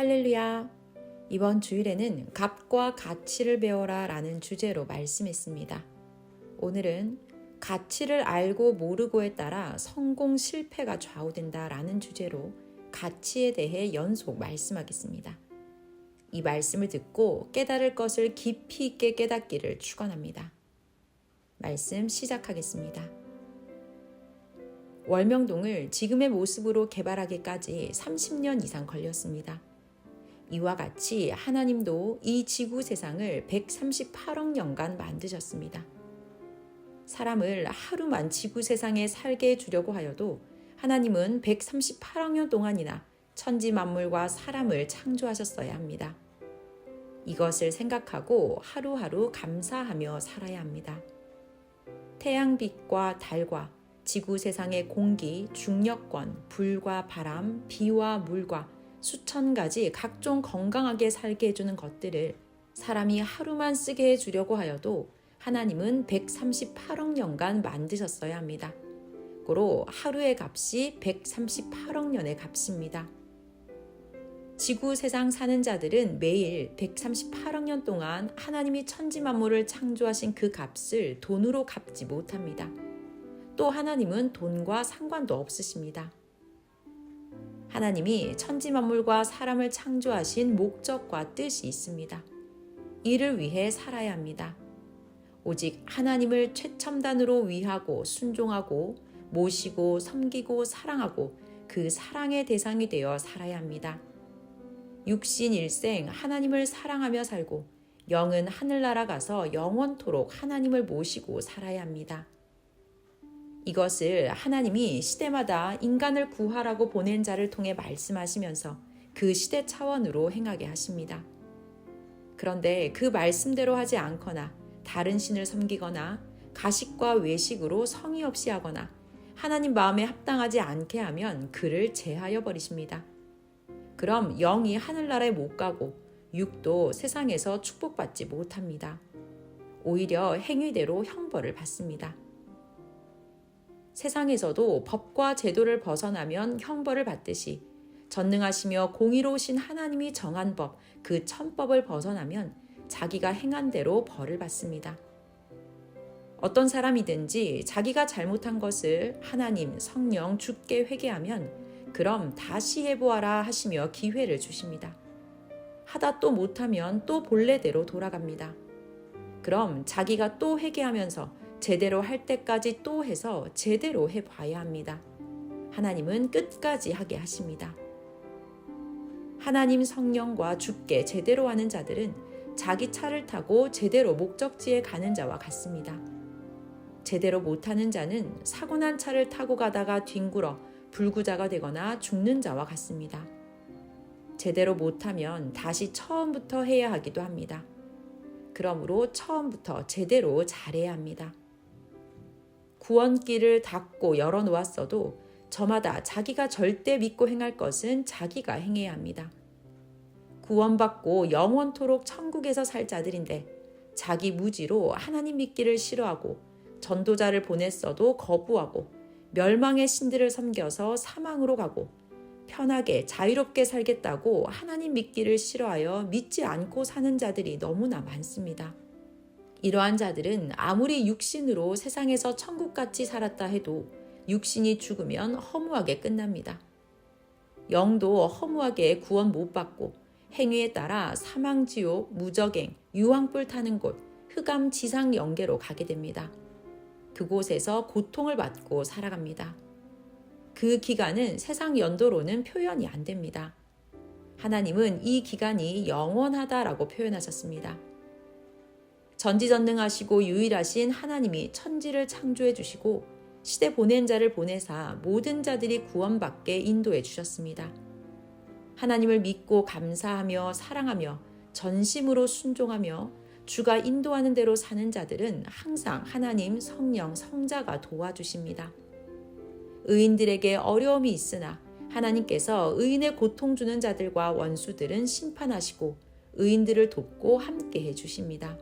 할렐루야! 이번 주일에는 값과 가치를 배워라 라는 주제로 말씀했습니다. 오늘은 가치를 알고 모르고에 따라 성공 실패가 좌우된다 라는 주제로 가치에 대해 연속 말씀하겠습니다. 이 말씀을 듣고 깨달을 것을 깊이 있게 깨닫기를 축원합니다. 말씀 시작하겠습니다. 월명동을 지금의 모습으로 개발하기까지 30년 이상 걸렸습니다. 이와 같이 하나님도 이 지구 세상을 138억 년간 만드셨습니다. 사람을 하루만 지구 세상에 살게 해주려고 하여도 하나님은 138억 년 동안이나 천지 만물과 사람을 창조하셨어야 합니다. 이것을 생각하고 하루하루 감사하며 살아야 합니다. 태양빛과 달과 지구 세상의 공기, 중력권, 불과 바람, 비와 물과 수천 가지 각종 건강하게 살게 해주는 것들을 사람이 하루만 쓰게 해주려고 하여도 하나님은 138억 년간 만드셨어야 합니다. 고로 하루의 값이 138억 년의 값입니다. 지구 세상 사는 자들은 매일 138억 년 동안 하나님이 천지 만물을 창조하신 그 값을 돈으로 갚지 못합니다. 또 하나님은 돈과 상관도 없으십니다. 하나님이 천지 만물과 사람을 창조하신 목적과 뜻이 있습니다. 이를 위해 살아야 합니다. 오직 하나님을 최첨단으로 위하고 순종하고 모시고 섬기고 사랑하고 그 사랑의 대상이 되어 살아야 합니다. 육신 일생 하나님을 사랑하며 살고 영은 하늘나라 가서 영원토록 하나님을 모시고 살아야 합니다. 이것을 하나님이 시대마다 인간을 구하라고 보낸 자를 통해 말씀하시면서 그 시대 차원으로 행하게 하십니다. 그런데 그 말씀대로 하지 않거나 다른 신을 섬기거나 가식과 외식으로 성의 없이 하거나 하나님 마음에 합당하지 않게 하면 그를 제하여 버리십니다. 그럼 영이 하늘나라에 못 가고 육도 세상에서 축복받지 못합니다. 오히려 행위대로 형벌을 받습니다. 세상에서도 법과 제도를 벗어나면 형벌을 받듯이 전능하시며 공의로우신 하나님이 정한 법, 그 천법을 벗어나면 자기가 행한 대로 벌을 받습니다. 어떤 사람이든지 자기가 잘못한 것을 하나님, 성령, 주께 회개하면 그럼 다시 해보아라 하시며 기회를 주십니다. 하다 또 못하면 또 본래대로 돌아갑니다. 그럼 자기가 또 회개하면서 제대로 할 때까지 또 해서 제대로 해봐야 합니다. 하나님은 끝까지 하게 하십니다. 하나님 성령과 주께 제대로 하는 자들은 자기 차를 타고 제대로 목적지에 가는 자와 같습니다. 제대로 못하는 자는 사고난 차를 타고 가다가 뒹굴어 불구자가 되거나 죽는 자와 같습니다. 제대로 못하면 다시 처음부터 해야 하기도 합니다. 그러므로 처음부터 제대로 잘해야 합니다. 구원길을 닫고 열어놓았어도 저마다 자기가 절대 믿고 행할 것은 자기가 행해야 합니다. 구원받고 영원토록 천국에서 살 자들인데 자기 무지로 하나님 믿기를 싫어하고 전도자를 보냈어도 거부하고 멸망의 신들을 섬겨서 사망으로 가고 편하게 자유롭게 살겠다고 하나님 믿기를 싫어하여 믿지 않고 사는 자들이 너무나 많습니다. 이러한 자들은 아무리 육신으로 세상에서 천국같이 살았다 해도 육신이 죽으면 허무하게 끝납니다. 영도 허무하게 구원 못 받고 행위에 따라 사망지옥, 무적행, 유황불 타는 곳, 흑암 지상 영계로 가게 됩니다. 그곳에서 고통을 받고 살아갑니다. 그 기간은 세상 연도로는 표현이 안 됩니다. 하나님은 이 기간이 영원하다라고 표현하셨습니다. 전지전능하시고 유일하신 하나님이 천지를 창조해 주시고 시대 보낸 자를 보내사 모든 자들이 구원받게 인도해 주셨습니다. 하나님을 믿고 감사하며 사랑하며 전심으로 순종하며 주가 인도하는 대로 사는 자들은 항상 하나님, 성령, 성자가 도와주십니다. 의인들에게 어려움이 있으나 하나님께서 의인의 고통 주는 자들과 원수들은 심판하시고 의인들을 돕고 함께 해주십니다.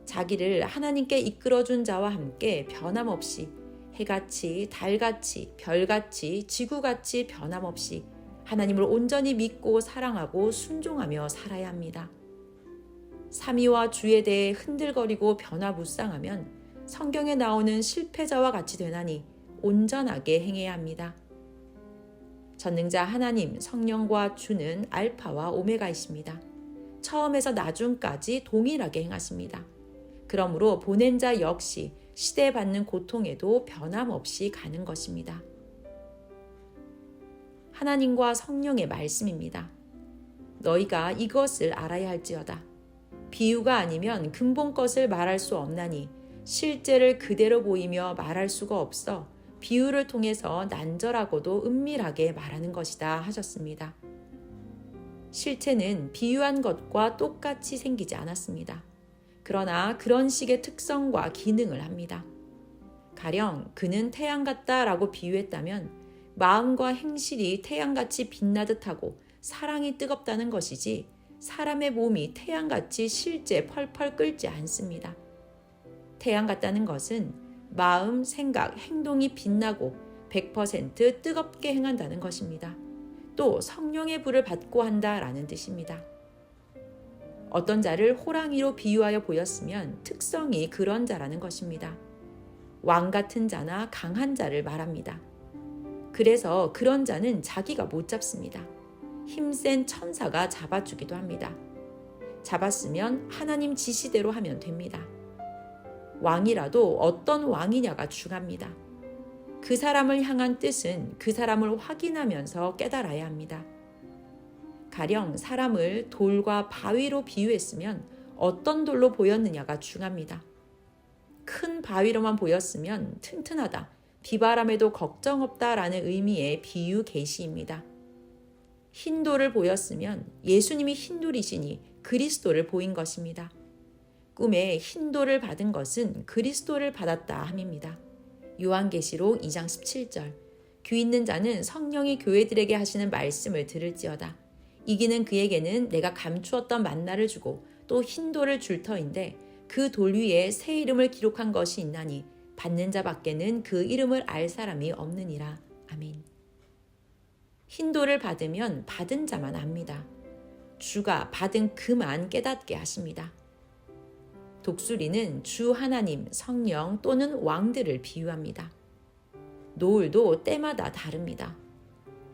자기를 하나님께 이끌어준 자와 함께 변함없이 해같이 달같이 별같이 지구같이 변함없이 하나님을 온전히 믿고 사랑하고 순종하며 살아야 합니다. 삼위와 주에 대해 흔들거리고 변화무쌍하면 성경에 나오는 실패자와 같이 되나니 온전하게 행해야 합니다. 전능자 하나님, 성령과 주는 알파와 오메가이십니다. 처음에서 나중까지 동일하게 행하십니다. 그러므로 보낸 자 역시 시대에 받는 고통에도 변함없이 가는 것입니다. 하나님과 성령의 말씀입니다. 너희가 이것을 알아야 할지어다. 비유가 아니면 근본 것을 말할 수 없나니 실제를 그대로 보이며 말할 수가 없어 비유를 통해서 난절하고도 은밀하게 말하는 것이다 하셨습니다. 실체는 비유한 것과 똑같이 생기지 않았습니다. 그러나 그런 식의 특성과 기능을 합니다. 가령 그는 태양 같다라고 비유했다면 마음과 행실이 태양같이 빛나듯 하고 사랑이 뜨겁다는 것이지 사람의 몸이 태양같이 실제 펄펄 끓지 않습니다. 태양 같다는 것은 마음, 생각, 행동이 빛나고 100% 뜨겁게 행한다는 것입니다. 또 성령의 불을 받고 한다라는 뜻입니다. 어떤 자를 호랑이로 비유하여 보였으면 특성이 그런 자라는 것입니다. 왕 같은 자나 강한 자를 말합니다. 그래서 그런 자는 자기가 못 잡습니다. 힘센 천사가 잡아주기도 합니다. 잡았으면 하나님 지시대로 하면 됩니다. 왕이라도 어떤 왕이냐가 중요합니다. 그 사람을 향한 뜻은 그 사람을 확인하면서 깨달아야 합니다. 가령 사람을 돌과 바위로 비유했으면 어떤 돌로 보였느냐가 중요합니다. 큰 바위로만 보였으면 튼튼하다, 비바람에도 걱정 없다라는 의미의 비유 계시입니다. 흰 돌을 보였으면 예수님이 흰 돌이시니 그리스도를 보인 것입니다. 꿈에 흰 돌을 받은 것은 그리스도를 받았다 함입니다. 요한계시록 2장 17절 귀 있는 자는 성령이 교회들에게 하시는 말씀을 들을지어다. 이기는 그에게는 내가 감추었던 만나를 주고 또 흰 돌을 줄 터인데 그 돌 위에 새 이름을 기록한 것이 있나니 받는 자 밖에는 그 이름을 알 사람이 없느니라. 아멘. 흰 돌을 받으면 받은 자만 압니다. 주가 받은 그만 깨닫게 하십니다. 독수리는 주 하나님, 성령 또는 왕들을 비유합니다. 노을도 때마다 다릅니다.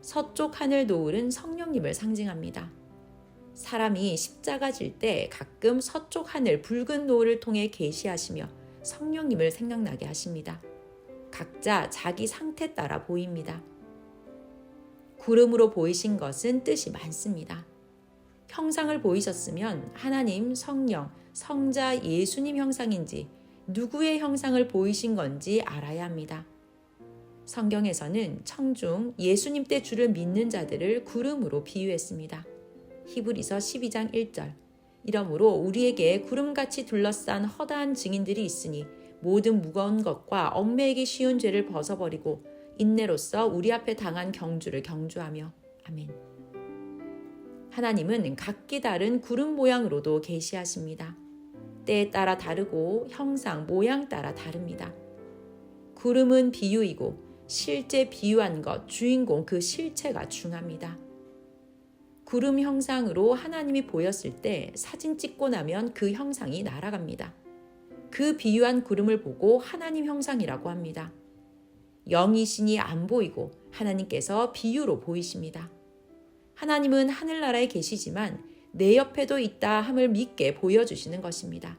서쪽 하늘 노을은 성령님을 상징합니다. 사람이 십자가 질 때 가끔 서쪽 하늘 붉은 노을을 통해 계시하시며 성령님을 생각나게 하십니다. 각자 자기 상태 따라 보입니다. 구름으로 보이신 것은 뜻이 많습니다. 형상을 보이셨으면 하나님, 성령, 성자 예수님 형상인지 누구의 형상을 보이신 건지 알아야 합니다. 성경에서는 청중 예수님 때 주를 믿는 자들을 구름으로 비유했습니다. 히브리서 12장 1절 이러므로 우리에게 구름같이 둘러싼 허다한 증인들이 있으니 모든 무거운 것과 얽매이기 쉬운 죄를 벗어버리고 인내로써 우리 앞에 당한 경주를 경주하며 아멘. 하나님은 각기 다른 구름 모양으로도 계시하십니다. 때에 따라 다르고 형상, 모양 따라 다릅니다. 구름은 비유이고 실제 비유한 것, 주인공 그 실체가 중요합니다. 구름 형상으로 하나님이 보였을 때 사진 찍고 나면 그 형상이 날아갑니다. 그 비유한 구름을 보고 하나님 형상이라고 합니다. 영이신이 안 보이고 하나님께서 비유로 보이십니다. 하나님은 하늘나라에 계시지만 내 옆에도 있다 함을 믿게 보여주시는 것입니다.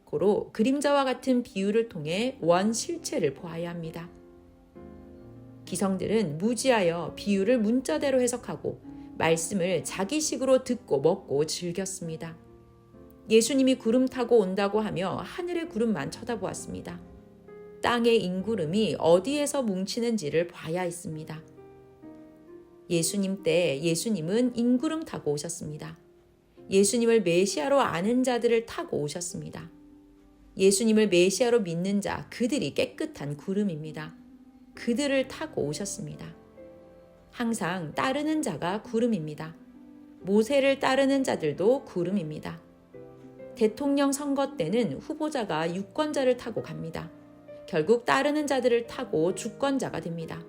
고로 그림자와 같은 비유를 통해 원 실체를 보아야 합니다. 기성들은 무지하여 비유를 문자대로 해석하고 말씀을 자기식으로 듣고 먹고 즐겼습니다. 예수님이 구름 타고 온다고 하며 하늘의 구름만 쳐다보았습니다. 땅의 인구름이 어디에서 뭉치는지를 봐야 했습니다. 예수님 때 예수님은 인구름 타고 오셨습니다. 예수님을 메시아로 아는 자들을 타고 오셨습니다. 예수님을 메시아로 믿는 자, 그들이 깨끗한 구름입니다. 그들을 타고 오셨습니다. 항상 따르는 자가 구름입니다. 모세를 따르는 자들도 구름입니다. 대통령 선거 때는 후보자가 유권자를 타고 갑니다. 결국 따르는 자들을 타고 주권자가 됩니다.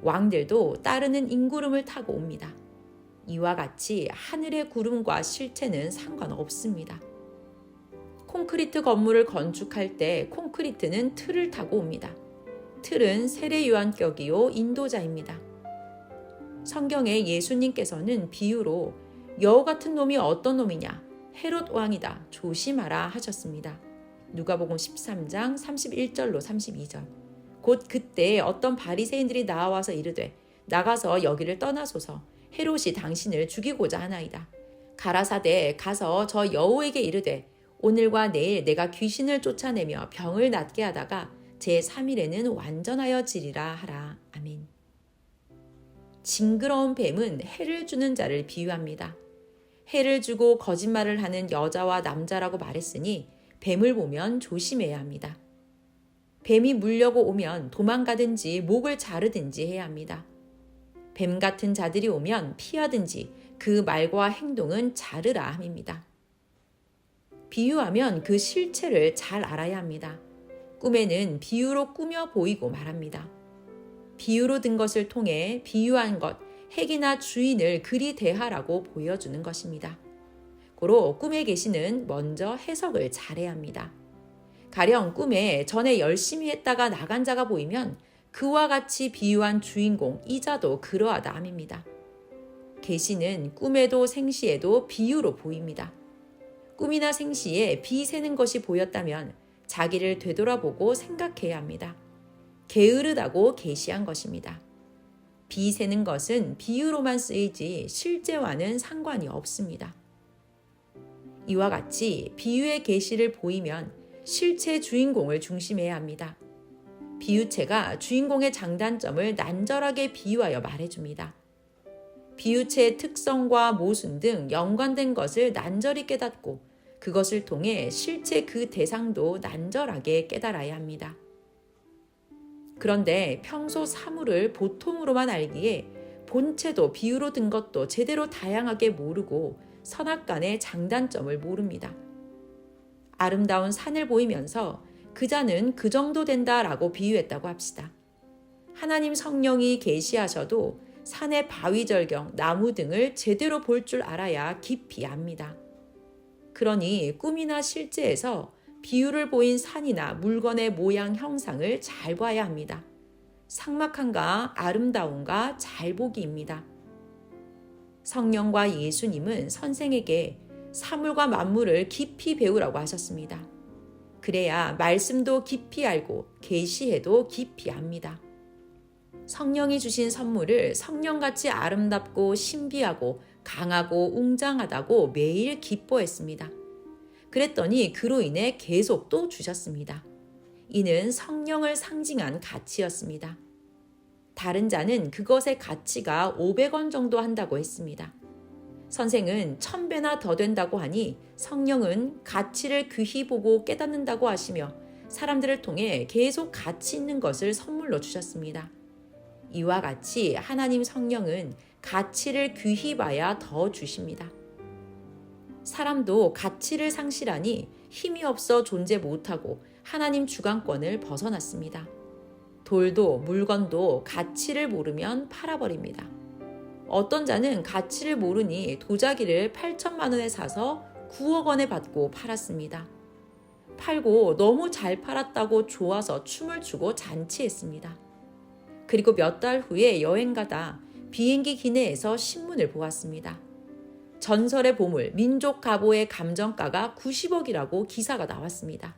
왕들도 따르는 인구름을 타고 옵니다. 이와 같이 하늘의 구름과 실체는 상관없습니다. 콘크리트 건물을 건축할 때 콘크리트는 틀을 타고 옵니다. 틀은 세례요한격이요 인도자입니다. 성경에 예수님께서는 비유로 여우 같은 놈이 어떤 놈이냐? 헤롯 왕이다. 조심하라 하셨습니다. 누가복음 13장 31절로 32절. 곧 그때 어떤 바리새인들이 나와서 이르되 나가서 여기를 떠나소서. 헤롯이 당신을 죽이고자 하나이다. 가라사대 가서 저 여우에게 이르되 오늘과 내일 내가 귀신을 쫓아내며 병을 낫게 하다가 제3일에는 완전하여 지리라 하라. 아멘. 징그러운 뱀은 해를 주는 자를 비유합니다. 해를 주고 거짓말을 하는 여자와 남자라고 말했으니 뱀을 보면 조심해야 합니다. 뱀이 물려고 오면 도망가든지 목을 자르든지 해야 합니다. 뱀 같은 자들이 오면 피하든지 그 말과 행동은 자르라 함입니다. 비유하면 그 실체를 잘 알아야 합니다. 꿈에는 비유로 꾸며 보이고 말합니다. 비유로 든 것을 통해 비유한 것, 핵이나 주인을 그리 대하라고 보여주는 것입니다. 고로 꿈의 계시는 먼저 해석을 잘해야 합니다. 가령 꿈에 전에 열심히 했다가 나간 자가 보이면 그와 같이 비유한 주인공 이자도 그러하다 함입니다. 계시는 꿈에도 생시에도 비유로 보입니다. 꿈이나 생시에 비 새는 것이 보였다면 자기를 되돌아보고 생각해야 합니다. 게으르다고 계시한 것입니다. 비 새는 것은 비유로만 쓰이지 실제와는 상관이 없습니다. 이와 같이 비유의 계시를 보이면 실체 주인공을 중심해야 합니다. 비유체가 주인공의 장단점을 난절하게 비유하여 말해줍니다. 비유체의 특성과 모순 등 연관된 것을 난절히 깨닫고 그것을 통해 실체 그 대상도 난절하게 깨달아야 합니다. 그런데 평소 사물을 보통으로만 알기에 본체도 비유로 든 것도 제대로 다양하게 모르고 선악간의 장단점을 모릅니다. 아름다운 산을 보이면서 그 자는 그 정도 된다라고 비유했다고 합시다. 하나님 성령이 계시하셔도 산의 바위절경, 나무 등을 제대로 볼 줄 알아야 깊이 압니다. 그러니 꿈이나 실제에서 비유를 보인 산이나 물건의 모양 형상을 잘 봐야 합니다. 삭막함과 아름다움과 잘 보기입니다. 성령과 예수님은 선생에게 사물과 만물을 깊이 배우라고 하셨습니다. 그래야 말씀도 깊이 알고 계시해도 깊이 압니다. 성령이 주신 선물을 성령같이 아름답고 신비하고 강하고 웅장하다고 매일 기뻐했습니다. 그랬더니 그로 인해 계속 또 주셨습니다. 이는 성령을 상징한 가치였습니다. 다른 자는 그것의 가치가 500원 정도 한다고 했습니다. 선생은 1000배나 더 된다고 하니 성령은 가치를 귀히 보고 깨닫는다고 하시며 사람들을 통해 계속 가치 있는 것을 선물로 주셨습니다. 이와 같이 하나님 성령은 가치를 귀히 봐야 더 주십니다. 사람도 가치를 상실하니 힘이 없어 존재 못하고 하나님 주관권을 벗어났습니다. 돌도 물건도 가치를 모르면 팔아버립니다. 어떤 자는 가치를 모르니 도자기를 8천만 원에 사서 9억 원에 받고 팔았습니다. 팔고 너무 잘 팔았다고 좋아서 춤을 추고 잔치했습니다. 그리고 몇 달 후에 여행 가다 비행기 기내에서 신문을 보았습니다. 전설의 보물 민족 가보의 감정가가 90억이라고 기사가 나왔습니다.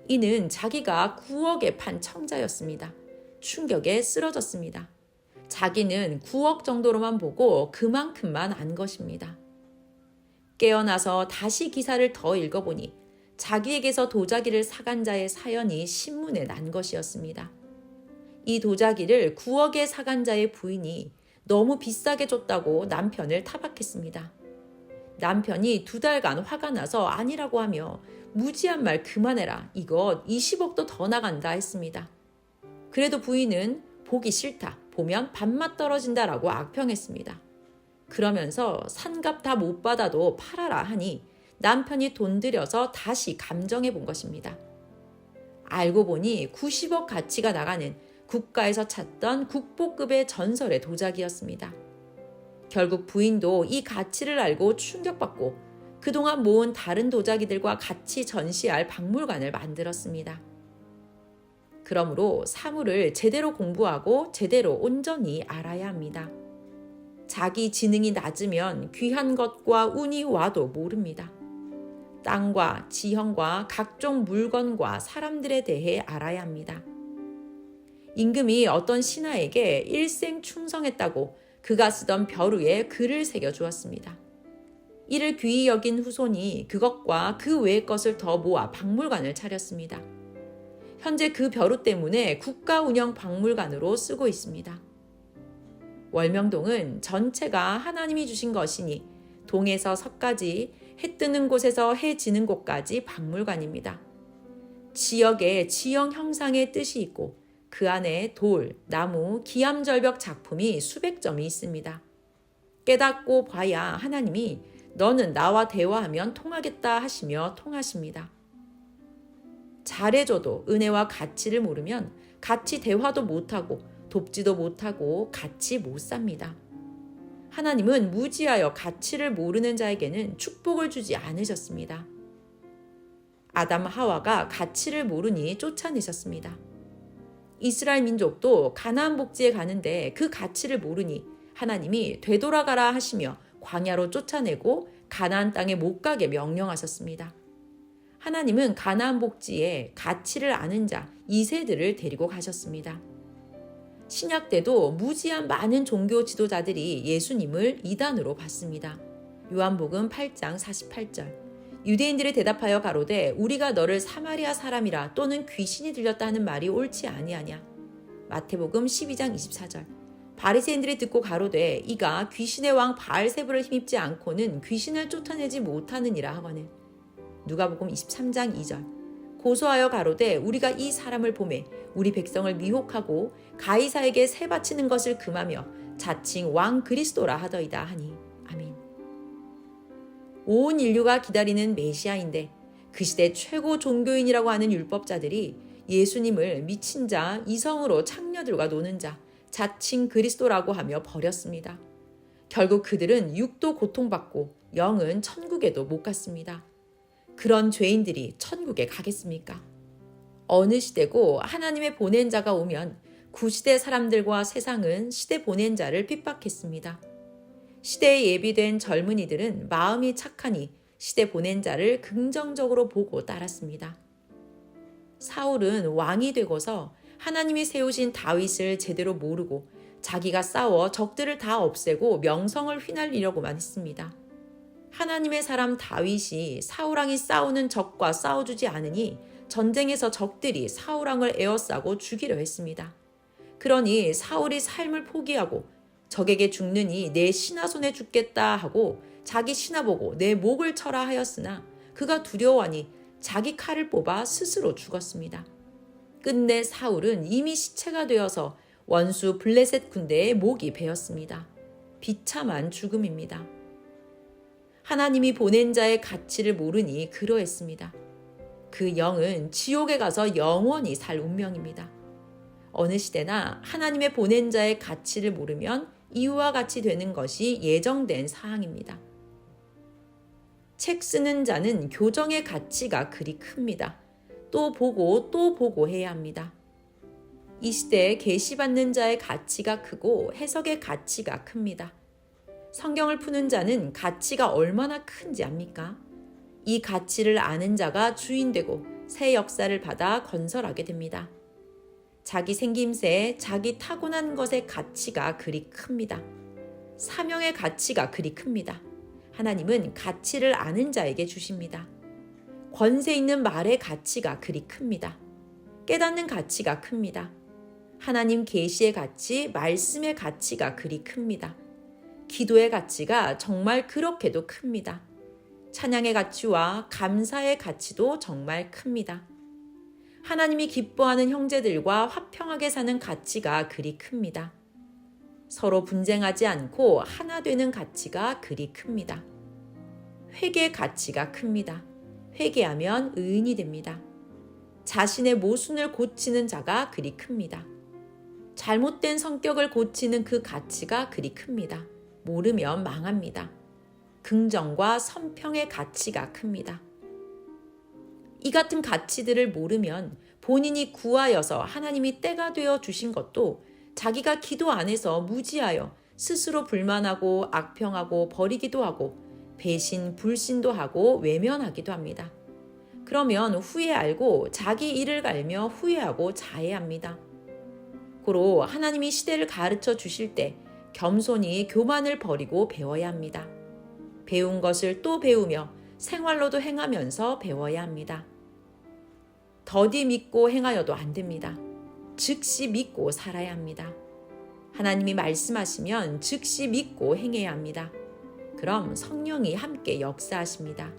이는 자기가 9억에 판 청자였습니다. 충격에 쓰러졌습니다. 자기는 9억 정도로만 보고 그만큼만 안 것입니다. 깨어나서 다시 기사를 더 읽어보니 자기에게서 도자기를 사간 자의 사연이 신문에 난 것이었습니다. 이 도자기를 9억에 사간 자의 부인이 너무 비싸게 줬다고 남편을 타박했습니다. 남편이 2달간 화가 나서 아니라고 하며 무지한 말 그만해라. 이것 20억도 더 나간다 했습니다. 그래도 부인은 보기 싫다. 보면 밥맛 떨어진다라고 악평했습니다. 그러면서 산값 다 못 받아도 팔아라 하니 남편이 돈 들여서 다시 감정해 본 것입니다. 알고 보니 90억 가치가 나가는 국가에서 찾던 국보급의 전설의 도자기였습니다. 결국 부인도 이 가치를 알고 충격받고 그동안 모은 다른 도자기들과 같이 전시할 박물관을 만들었습니다. 그러므로 사물을 제대로 공부하고 제대로 온전히 알아야 합니다. 자기 지능이 낮으면 귀한 것과 운이 와도 모릅니다. 땅과 지형과 각종 물건과 사람들에 대해 알아야 합니다. 임금이 어떤 신하에게 일생 충성했다고 그가 쓰던 벼루 위에 글을 새겨 주었습니다. 이를 귀히 여긴 후손이 그것과 그 외의 것을 더 모아 박물관을 차렸습니다. 현재 그 벼루 때문에 국가 운영 박물관으로 쓰고 있습니다. 월명동은 전체가 하나님이 주신 것이니 동에서 서까지 해 뜨는 곳에서 해 지는 곳까지 박물관입니다. 지역에 지형 형상의 뜻이 있고 그 안에 돌, 나무, 기암절벽 작품이 수백 점이 있습니다. 깨닫고 봐야 하나님이 너는 나와 대화하면 통하겠다 하시며 통하십니다. 잘해줘도 은혜와 가치를 모르면 같이 대화도 못하고 돕지도 못하고 같이 못 삽니다. 하나님은 무지하여 가치를 모르는 자에게는 축복을 주지 않으셨습니다. 아담 하와가 가치를 모르니 쫓아내셨습니다. 이스라엘 민족도 가나안 복지에 가는데 그 가치를 모르니 하나님이 되돌아가라 하시며 광야로 쫓아내고 가나안 땅에 못 가게 명령하셨습니다. 하나님은 가나안 복지에 가치를 아는 자 이세들을 데리고 가셨습니다. 신약 때도 무지한 많은 종교 지도자들이 예수님을 이단으로 봤습니다. 요한복음 8장 48절. 유대인들이 대답하여 가로되 우리가 너를 사마리아 사람이라 또는 귀신이 들렸다 하는 말이 옳지 아니하냐. 마태복음 12장 24절. 바리새인들이 듣고 가로되 이가 귀신의 왕 바알세불을 힘입지 않고는 귀신을 쫓아내지 못하느니라 하거늘. 누가복음 23장 2절. 고소하여 가로되 우리가 이 사람을 보매 우리 백성을 미혹하고 가이사에게 세 바치는 것을 금하며 자칭 왕 그리스도라 하더이다 하니. 아멘. 온 인류가 기다리는 메시아인데 그 시대 최고 종교인이라고 하는 율법자들이 예수님을 미친 자, 이성으로 창녀들과 노는 자, 자칭 그리스도라고 하며 버렸습니다. 결국 그들은 육도 고통받고 영은 천국에도 못 갔습니다. 그런 죄인들이 천국에 가겠습니까? 어느 시대고 하나님의 보낸 자가 오면 구시대 사람들과 세상은 시대 보낸 자를 핍박했습니다. 시대에 예비된 젊은이들은 마음이 착하니 시대 보낸 자를 긍정적으로 보고 따랐습니다. 사울은 왕이 되고서 하나님이 세우신 다윗을 제대로 모르고 자기가 싸워 적들을 다 없애고 명성을 휘날리려고만 했습니다. 하나님의 사람 다윗이 사울왕이 싸우는 적과 싸워주지 않으니 전쟁에서 적들이 사울왕을 에워싸고 죽이려 했습니다. 그러니 사울이 삶을 포기하고 적에게 죽느니 내 신하 손에 죽겠다 하고 자기 신하 보고 내 목을 쳐라 하였으나 그가 두려워하니 자기 칼을 뽑아 스스로 죽었습니다. 끝내 사울은 이미 시체가 되어서 원수 블레셋 군대의 목이 베었습니다. 비참한 죽음입니다. 하나님이 보낸 자의 가치를 모르니 그러했습니다. 그 영은 지옥에 가서 영원히 살 운명입니다. 어느 시대나 하나님의 보낸 자의 가치를 모르면 이와 같이 되는 것이 예정된 사항입니다. 책 쓰는 자는 교정의 가치가 그리 큽니다. 또 보고 해야 합니다. 이 시대에 계시받는 자의 가치가 크고 해석의 가치가 큽니다. 성경을 푸는 자는 가치가 얼마나 큰지 압니까? 이 가치를 아는 자가 주인 되고 새 역사를 받아 건설하게 됩니다. 자기 생김새, 자기 타고난 것의 가치가 그리 큽니다. 사명의 가치가 그리 큽니다. 하나님은 가치를 아는 자에게 주십니다. 권세 있는 말의 가치가 그리 큽니다. 깨닫는 가치가 큽니다. 하나님 계시의 가치, 말씀의 가치가 그리 큽니다. 기도의 가치가 정말 그렇게도 큽니다. 찬양의 가치와 감사의 가치도 정말 큽니다. 하나님이 기뻐하는 형제들과 화평하게 사는 가치가 그리 큽니다. 서로 분쟁하지 않고 하나 되는 가치가 그리 큽니다. 회개의 가치가 큽니다. 회개하면 의인이 됩니다. 자신의 모순을 고치는 자가 그리 큽니다. 잘못된 성격을 고치는 그 가치가 그리 큽니다. 모르면 망합니다. 긍정과 선평의 가치가 큽니다. 이 같은 가치들을 모르면 본인이 구하여서 하나님이 때가 되어 주신 것도 자기가 기도 안에서 무지하여 스스로 불만하고 악평하고 버리기도 하고 배신, 불신도 하고 외면하기도 합니다. 그러면 후에 알고 자기 일을 갈며 후회하고 자해합니다. 고로 하나님이 시대를 가르쳐 주실 때 겸손히 교만을 버리고 배워야 합니다. 배운 것을 또 배우며 생활로도 행하면서 배워야 합니다. 더디 믿고 행하여도 안 됩니다. 즉시 믿고 살아야 합니다. 하나님이 말씀하시면 즉시 믿고 행해야 합니다. 그럼 성령이 함께 역사하십니다.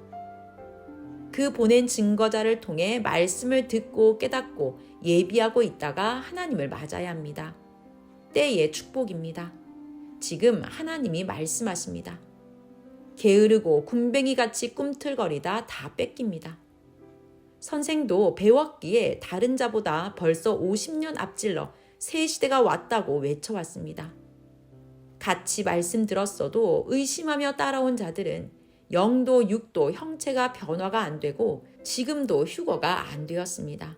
그 보낸 증거자를 통해 말씀을 듣고 깨닫고 예비하고 있다가 하나님을 맞아야 합니다. 때의 축복입니다. 지금 하나님이 말씀하십니다. 게으르고 군뱅이같이 꿈틀거리다 다 뺏깁니다. 선생도 배웠기에 다른 자보다 벌써 50년 앞질러 새 시대가 왔다고 외쳐왔습니다. 같이 말씀 들었어도 의심하며 따라온 자들은 영도 육도 형체가 변화가 안 되고 지금도 휴거가 안 되었습니다.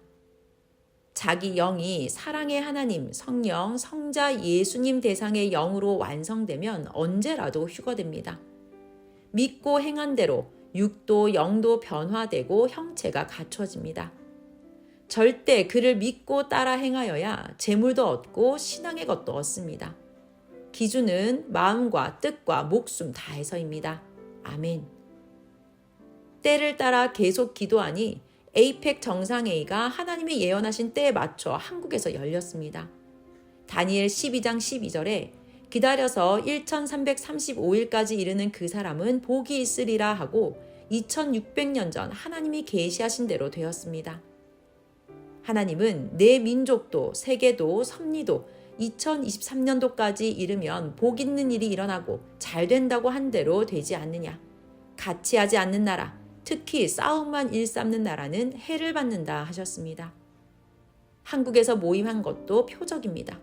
자기 영이 사랑의 하나님, 성령, 성자 예수님 대상의 영으로 완성되면 언제라도 휴거됩니다. 믿고 행한 대로 육도 영도 변화되고 형체가 갖춰집니다. 절대 그를 믿고 따라 행하여야 재물도 얻고 신앙의 것도 얻습니다. 기준은 마음과 뜻과 목숨 다해서입니다. 아멘. 때를 따라 계속 기도하니 에이펙 정상회의가 하나님이 예언하신 때에 맞춰 한국에서 열렸습니다. 다니엘 12장 12절에 기다려서 1335일까지 이르는 그 사람은 복이 있으리라 하고 2600년 전 하나님이 계시하신 대로 되었습니다. 하나님은 내 민족도 세계도 섭리도 2023년도까지 이르면 복 있는 일이 일어나고 잘 된다고 한 대로 되지 않느냐. 같이 하지 않는 나라, 특히 싸움만 일삼는 나라는 해를 받는다 하셨습니다. 한국에서 모임한 것도 표적입니다.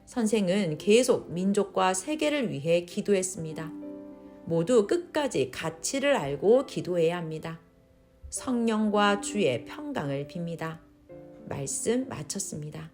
선생은 계속 민족과 세계를 위해 기도했습니다. 모두 끝까지 가치를 알고 기도해야 합니다. 성령과 주의 평강을 빕니다. 말씀 마쳤습니다.